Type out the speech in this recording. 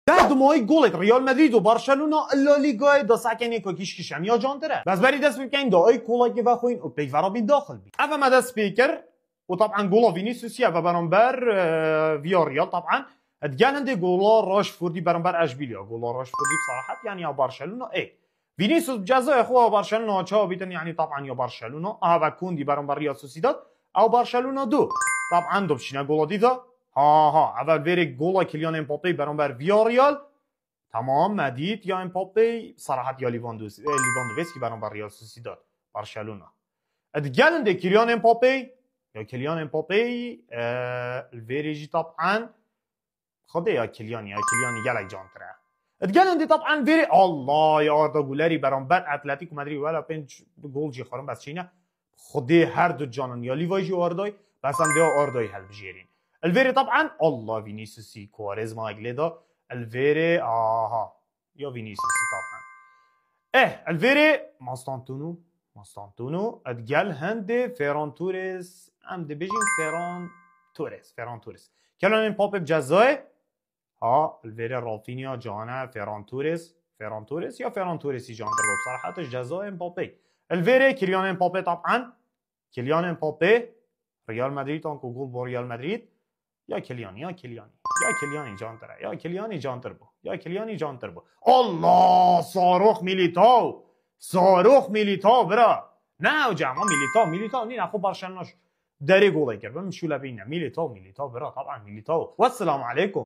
ده ماهی گلت ریال مدرید و بارسلونا لالیگا دا سکنی که کشم یا جان تره بس برای دست بکنین دا ای کولا که بخوین و پیورا بین داخل بید اول ما دست بکر و طبعا گولا وینیسیوسیا و برانبر ویاريال طبعا اتقال هندي گولا راشفوردی برانبر اشبیلیا گولا راشفوردی بصراحه يعني يا برشلونه اي فينيسيوس بجزاء اخوه برشلونه تشاو بيتن يعني طبعا يا برشلونه و كوندي برانبر ريال سوسيداد او برشلونه دو طبعا دو بشينا گولا ديدا ها اول وری گولا کلیان امباپی برانبر ویاريال تمام مدید یا امباپی صراحه یا لیواندوفسکی برانبر ريال سوسيداد برشلونه اتقال هندي كيليان امباپي یا کلیان امباپی الفيريجي طبعا خدي يا كيليان يلا جانتره اتقال عندي طبعا فيري الله يا اردا گولری برانبر اتلتیکو مدرید ولا پنج گل جي خورم بس چینه خدي هر دو جانن یا لیواجی اردای بس هم دو اردای هل بجيرين الفيري طبعا الله فينيسيوسي كواريزما اجليدا الفيري يا فينيسيوسي طبعا الفيري ماستانتونو اتقال هندي فيران توريس ام دي بيجين فيران توريس كلام امبابي بجزاء الفيري رافينيا جانا فيران توريس يا فيران توريس جان در بصراحه جزاء امبابي الفيري كيليان امبابي طبعا كيليان امبابي ريال مدريد انكو جول بو ريال مدريد يا كيلياني جان در يا كيلياني جان در بو الله صاروخ ميليتاو برا نه جماعه ميليتاو نين اخو برشلونه داري جول يقرب مشوله بينا ميليتاو برا طبعا ميليتاو والسلام عليكم